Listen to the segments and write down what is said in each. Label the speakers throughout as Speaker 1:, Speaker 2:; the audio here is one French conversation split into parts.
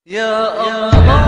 Speaker 1: يا الله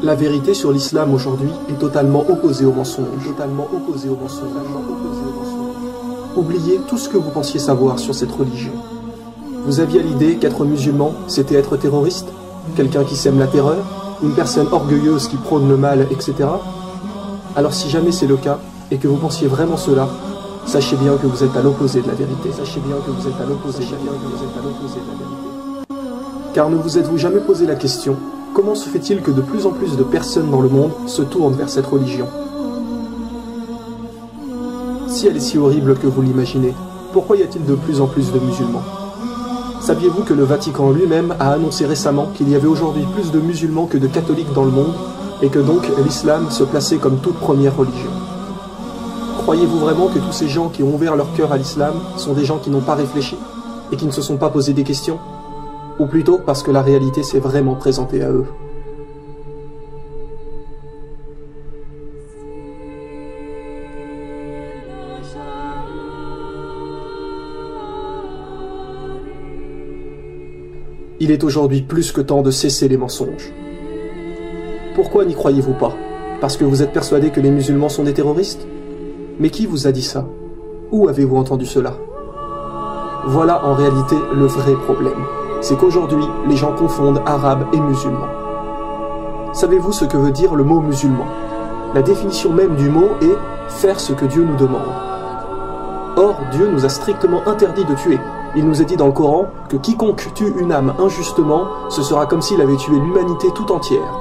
Speaker 2: La vérité sur l'islam aujourd'hui est totalement opposée au mensonge. Oubliez tout ce que vous pensiez savoir sur cette religion. Vous aviez l'idée qu'être musulman, c'était être terroriste, quelqu'un qui sème la terreur, une personne orgueilleuse qui prône le mal, etc. Alors si jamais c'est le cas, et que vous pensiez vraiment cela, sachez bien que vous êtes à l'opposé de la vérité. Car ne vous êtes-vous jamais posé la question, comment se fait-il que de plus en plus de personnes dans le monde se tournent vers cette religion? Si elle est si horrible que vous l'imaginez, pourquoi y a-t-il de plus en plus de musulmans? Saviez-vous que le Vatican lui-même a annoncé récemment qu'il y avait aujourd'hui plus de musulmans que de catholiques dans le monde, et que donc l'islam se plaçait comme toute première religion? Croyez-vous vraiment que tous ces gens qui ont ouvert leur cœur à l'islam sont des gens qui n'ont pas réfléchi, et qui ne se sont pas posé des questions? Ou plutôt parce que la réalité s'est vraiment présentée à eux. Il est aujourd'hui plus que temps de cesser les mensonges. Pourquoi n'y croyez-vous pas? Parce que vous êtes persuadé que les musulmans sont des terroristes? Mais qui vous a dit ça? Où avez-vous entendu cela? Voilà en réalité le vrai problème. C'est qu'aujourd'hui, les gens confondent arabe et musulman. Savez-vous ce que veut dire le mot musulman? La définition même du mot est « faire ce que Dieu nous demande ». Or, Dieu nous a strictement interdit de tuer. Il nous est dit dans le Coran que quiconque tue une âme injustement, ce sera comme s'il avait tué l'humanité tout entière.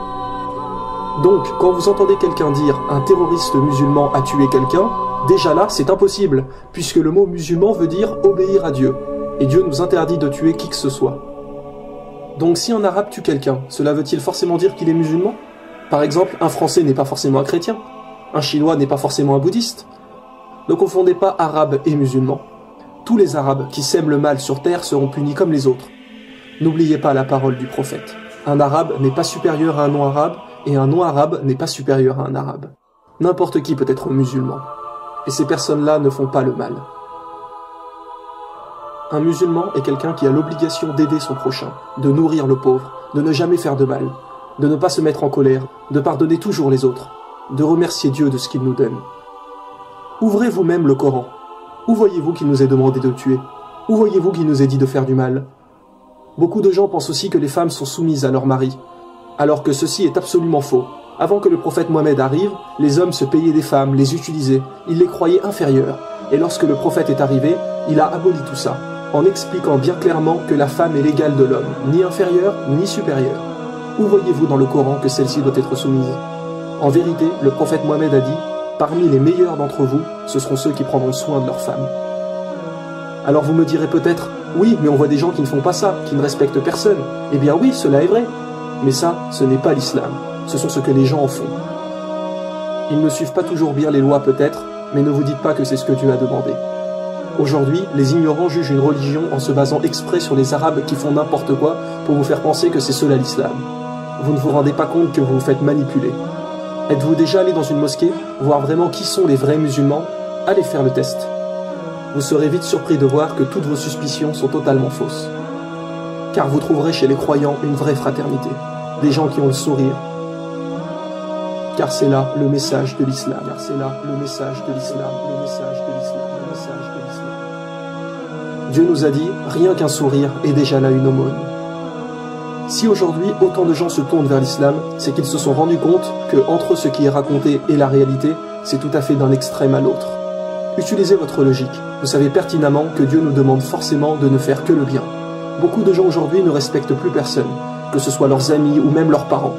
Speaker 2: Donc, quand vous entendez quelqu'un dire « un terroriste musulman a tué quelqu'un », déjà là, c'est impossible, puisque le mot musulman veut dire « obéir à Dieu ». Et Dieu nous interdit de tuer qui que ce soit. Donc si un arabe tue quelqu'un, cela veut-il forcément dire qu'il est musulman? Par exemple, un français n'est pas forcément un chrétien. Un chinois n'est pas forcément un bouddhiste. Ne confondez pas arabe et musulman. Tous les arabes qui sèment le mal sur terre seront punis comme les autres. N'oubliez pas la parole du prophète. Un arabe n'est pas supérieur à un non-arabe, et un non-arabe n'est pas supérieur à un arabe. N'importe qui peut être musulman. Et ces personnes-là ne font pas le mal. Un musulman est quelqu'un qui a l'obligation d'aider son prochain, de nourrir le pauvre, de ne jamais faire de mal, de ne pas se mettre en colère, de pardonner toujours les autres, de remercier Dieu de ce qu'il nous donne. Ouvrez vous-même le Coran. Où voyez-vous qu'il nous est demandé de tuer? Où voyez-vous qu'il nous est dit de faire du mal? Beaucoup de gens pensent aussi que les femmes sont soumises à leur mari, alors que ceci est absolument faux. Avant que le prophète Mohammed arrive, les hommes se payaient des femmes, les utilisaient, ils les croyaient inférieures, et lorsque le prophète est arrivé, il a aboli tout ça, en expliquant bien clairement que la femme est l'égale de l'homme, ni inférieure, ni supérieure. Où voyez-vous dans le Coran que celle-ci doit être soumise? En vérité, le prophète Mohammed a dit « Parmi les meilleurs d'entre vous, ce seront ceux qui prendront soin de leurs femmes. » Alors vous me direz peut-être « Oui, mais on voit des gens qui ne font pas ça, qui ne respectent personne. » Eh bien oui, cela est vrai. Mais ça, ce n'est pas l'islam. Ce sont ce que les gens en font. Ils ne suivent pas toujours bien les lois peut-être, mais ne vous dites pas que c'est ce que Dieu a demandé. Aujourd'hui, les ignorants jugent une religion en se basant exprès sur les arabes qui font n'importe quoi pour vous faire penser que c'est cela l'islam. Vous ne vous rendez pas compte que vous vous faites manipuler. Êtes-vous déjà allé dans une mosquée, voir vraiment qui sont les vrais musulmans? Allez faire le test. vous serez vite surpris de voir que toutes vos suspicions sont totalement fausses. Car vous trouverez chez les croyants une vraie fraternité, des gens qui ont le sourire. Car c'est là le message de l'islam. Car c'est là le message de l'islam. Le message de l'islam. Le message de l'islam. Dieu nous a dit, rien qu'un sourire est déjà là une aumône. Si aujourd'hui autant de gens se tournent vers l'islam, c'est qu'ils se sont rendus compte que entre ce qui est raconté et la réalité, c'est tout à fait d'un extrême à l'autre. Utilisez votre logique. Vous savez pertinemment que Dieu nous demande forcément de ne faire que le bien. Beaucoup de gens aujourd'hui ne respectent plus personne, que ce soit leurs amis ou même leurs parents.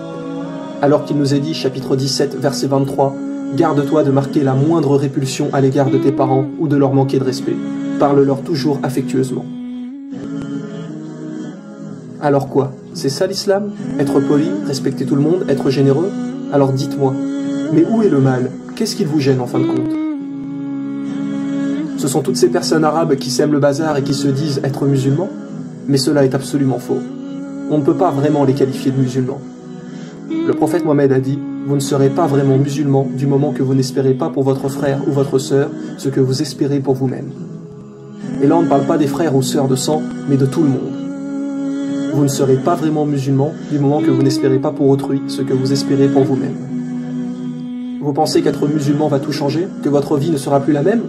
Speaker 2: Alors qu'il nous est dit, chapitre 17, verset 23, « Garde-toi de marquer la moindre répulsion à l'égard de tes parents ou de leur manquer de respect. Parle-leur toujours affectueusement. » Alors quoi? C'est ça l'islam? Être poli, respecter tout le monde, être généreux? Alors dites-moi, mais où est le mal? Qu'est-ce qu'il vous gêne en fin de compte? Ce sont toutes ces personnes arabes qui sèment le bazar et qui se disent être musulmans? Mais cela est absolument faux. On ne peut pas vraiment les qualifier de musulmans. Le prophète Mohammed a dit, vous ne serez pas vraiment musulman du moment que vous n'espérez pas pour votre frère ou votre sœur ce que vous espérez pour vous-même. Et là on ne parle pas des frères ou sœurs de sang, mais de tout le monde. Vous ne serez pas vraiment musulman du moment que vous n'espérez pas pour autrui ce que vous espérez pour vous-même. Vous pensez qu'être musulman va tout changer, que votre vie ne sera plus la même?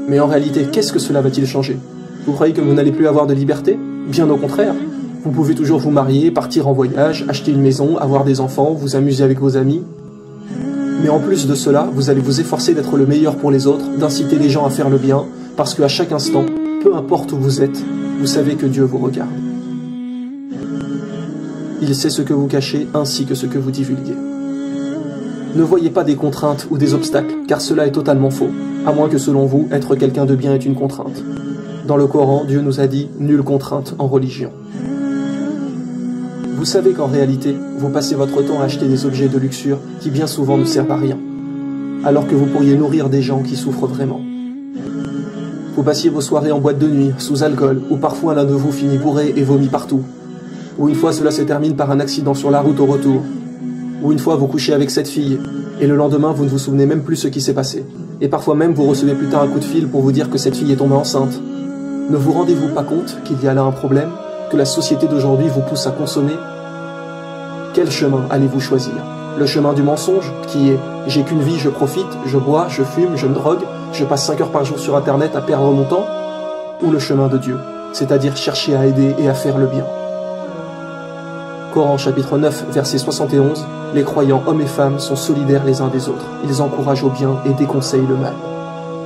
Speaker 2: Mais en réalité, qu'est-ce que cela va-t-il changer? Vous croyez que vous n'allez plus avoir de liberté? Bien au contraire. Vous pouvez toujours vous marier, partir en voyage, acheter une maison, avoir des enfants, vous amuser avec vos amis. Mais en plus de cela, vous allez vous efforcer d'être le meilleur pour les autres, d'inciter les gens à faire le bien, parce qu'à chaque instant, peu importe où vous êtes, vous savez que Dieu vous regarde. Il sait ce que vous cachez ainsi que ce que vous divulguez. Ne voyez pas des contraintes ou des obstacles, car cela est totalement faux, à moins que selon vous, être quelqu'un de bien est une contrainte. Dans le Coran, Dieu nous a dit « nulle contrainte en religion ». Vous savez qu'en réalité, vous passez votre temps à acheter des objets de luxure qui bien souvent ne servent à rien, alors que vous pourriez nourrir des gens qui souffrent vraiment. Vous passiez vos soirées en boîte de nuit, sous alcool, ou parfois l'un de vous finit bourré et vomit partout, ou une fois cela se termine par un accident sur la route au retour, ou une fois vous couchez avec cette fille, et le lendemain vous ne vous souvenez même plus ce qui s'est passé, et parfois même vous recevez plus tard un coup de fil pour vous dire que cette fille est tombée enceinte. Ne vous rendez-vous pas compte qu'il y a là un problème, que la société d'aujourd'hui vous pousse à consommer? Quel chemin allez-vous choisir? Le chemin du mensonge, qui est « j'ai qu'une vie, je profite, je bois, je fume, je me drogue, je passe 5 heures par jour sur internet à perdre mon temps » ou le chemin de Dieu, c'est-à-dire chercher à aider et à faire le bien? Coran chapitre 9, verset 71, les croyants hommes et femmes sont solidaires les uns des autres, ils encouragent au bien et déconseillent le mal.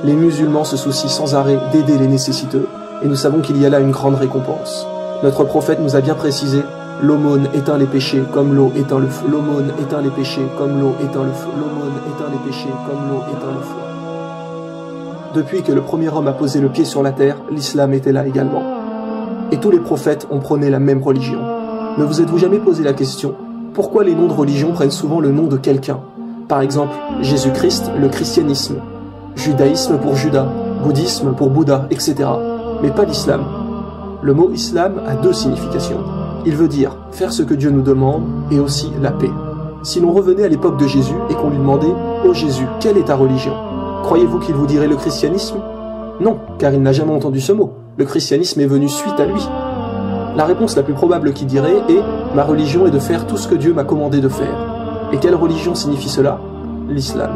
Speaker 2: Les musulmans se soucient sans arrêt d'aider les nécessiteux, et nous savons qu'il y a là une grande récompense. Notre prophète nous a bien précisé, l'aumône éteint les péchés comme l'eau éteint le feu. L'aumône éteint les péchés comme l'eau éteint le feu. L'aumône éteint les péchés comme l'eau éteint le feu. Depuis que le premier homme a posé le pied sur la terre, l'islam était là également. Et tous les prophètes ont prôné la même religion. Ne vous êtes-vous jamais posé la question, pourquoi les noms de religion prennent souvent le nom de quelqu'un? Par exemple, Jésus-Christ, le christianisme, judaïsme pour Judas, bouddhisme pour Bouddha, etc. Mais pas l'islam. Le mot islam a deux significations. Il veut dire faire ce que Dieu nous demande et aussi la paix. Si l'on revenait à l'époque de Jésus et qu'on lui demandait « Ô Jésus, quelle est ta religion ?» Croyez-vous qu'il vous dirait le christianisme? Non, car il n'a jamais entendu ce mot. Le christianisme est venu suite à lui. La réponse la plus probable qu'il dirait est « Ma religion est de faire tout ce que Dieu m'a commandé de faire ». Et quelle religion signifie cela? L'islam.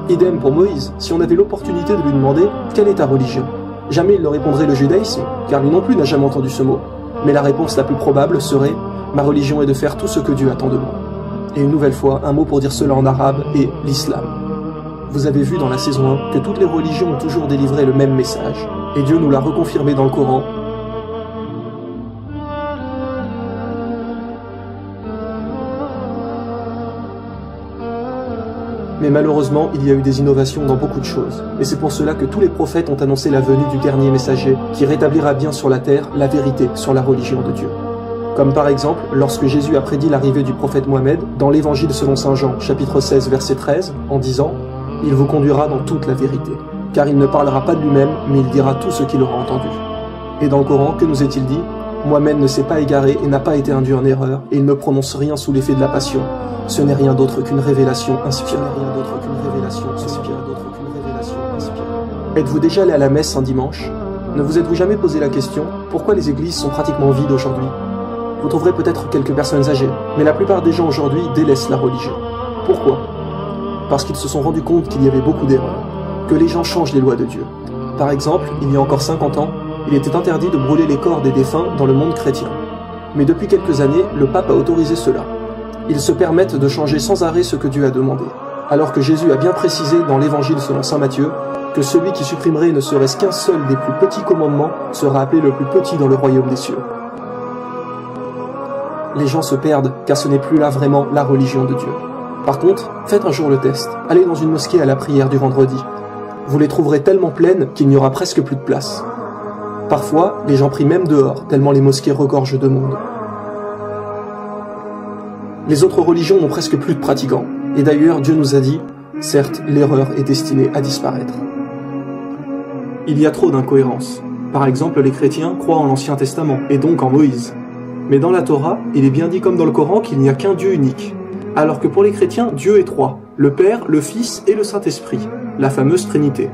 Speaker 2: Idem pour Moïse, si on avait l'opportunité de lui demander « Quelle est ta religion ?» Jamais il ne répondrait le judaïsme, car lui non plus n'a jamais entendu ce mot. Mais la réponse la plus probable serait « Ma religion est de faire tout ce que Dieu attend de moi ». Et une nouvelle fois, un mot pour dire cela en arabe est l'islam. Vous avez vu dans la saison 1 que toutes les religions ont toujours délivré le même message, et Dieu nous l'a reconfirmé dans le Coran. Mais malheureusement, il y a eu des innovations dans beaucoup de choses. Et c'est pour cela que tous les prophètes ont annoncé la venue du dernier messager, qui rétablira bien sur la terre la vérité sur la religion de Dieu. Comme par exemple, lorsque Jésus a prédit l'arrivée du prophète Mohammed, dans l'évangile selon saint Jean, chapitre 16, verset 13, en disant « Il vous conduira dans toute la vérité, car il ne parlera pas de lui-même, mais il dira tout ce qu'il aura entendu. » Et dans le Coran, que nous est-il dit? Mohammed ne s'est pas égaré et n'a pas été induit en erreur, et il ne prononce rien sous l'effet de la passion. Ce n'est rien d'autre qu'une révélation inspirée. Êtes-vous déjà allé à la messe un dimanche? Ne vous êtes-vous jamais posé la question pourquoi les églises sont pratiquement vides aujourd'hui? Vous trouverez peut-être quelques personnes âgées, mais la plupart des gens aujourd'hui délaissent la religion. Pourquoi? Parce qu'ils se sont rendus compte qu'il y avait beaucoup d'erreurs, que les gens changent les lois de Dieu. Par exemple, il y a encore 50 ans, il était interdit de brûler les corps des défunts dans le monde chrétien. Mais depuis quelques années, le pape a autorisé cela. Ils se permettent de changer sans arrêt ce que Dieu a demandé, alors que Jésus a bien précisé dans l'évangile selon saint Matthieu que celui qui supprimerait ne serait-ce qu'un seul des plus petits commandements sera appelé le plus petit dans le royaume des cieux. Les gens se perdent car ce n'est plus là vraiment la religion de Dieu. Par contre, faites un jour le test. Allez dans une mosquée à la prière du vendredi. Vous les trouverez tellement pleines qu'il n'y aura presque plus de place. Parfois, les gens prient même dehors, tellement les mosquées regorgent de monde. Les autres religions n'ont presque plus de pratiquants. Et d'ailleurs, Dieu nous a dit, certes, l'erreur est destinée à disparaître. Il y a trop d'incohérences. Par exemple, les chrétiens croient en l'Ancien Testament, et donc en Moïse. Mais dans la Torah, il est bien dit comme dans le Coran qu'il n'y a qu'un Dieu unique. Alors que pour les chrétiens, Dieu est trois, le Père, le Fils et le Saint-Esprit, la fameuse Trinité.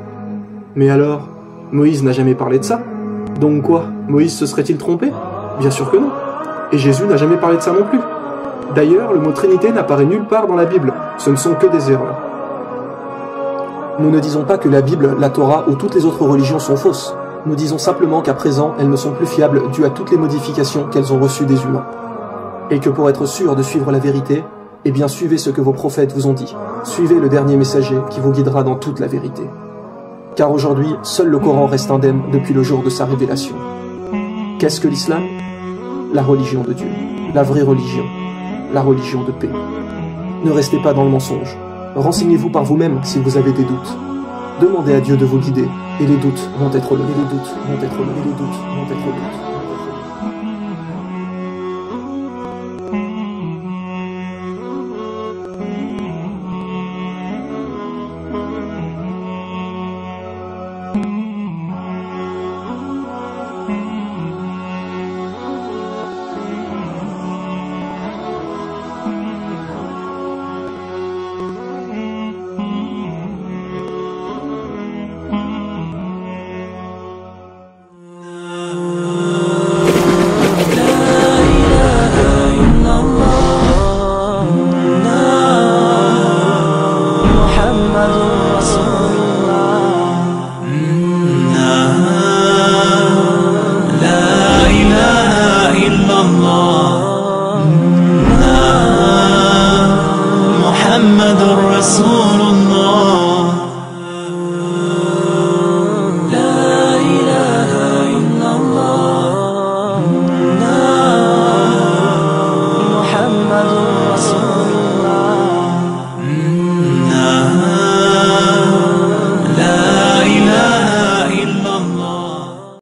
Speaker 2: Mais alors, Moïse n'a jamais parlé de ça. Donc quoi, Moïse se serait-il trompé? Bien sûr que non. Et Jésus n'a jamais parlé de ça non plus. D'ailleurs, le mot Trinité n'apparaît nulle part dans la Bible, ce ne sont que des erreurs. Nous ne disons pas que la Bible, la Torah ou toutes les autres religions sont fausses. Nous disons simplement qu'à présent, elles ne sont plus fiables dues à toutes les modifications qu'elles ont reçues des humains. Et que pour être sûr de suivre la vérité, eh bien suivez ce que vos prophètes vous ont dit. Suivez le dernier messager qui vous guidera dans toute la vérité. Car aujourd'hui, seul le Coran reste indemne depuis le jour de sa révélation. Qu'est-ce que l'islam? La religion de Dieu, la vraie religion, la religion de paix. Ne restez pas dans le mensonge. Renseignez-vous par vous-même si vous avez des doutes. Demandez à Dieu de vous guider, et les doutes vont être levés. Et les doutes vont être levés. Et les doutes vont être levés.
Speaker 1: محمد رسول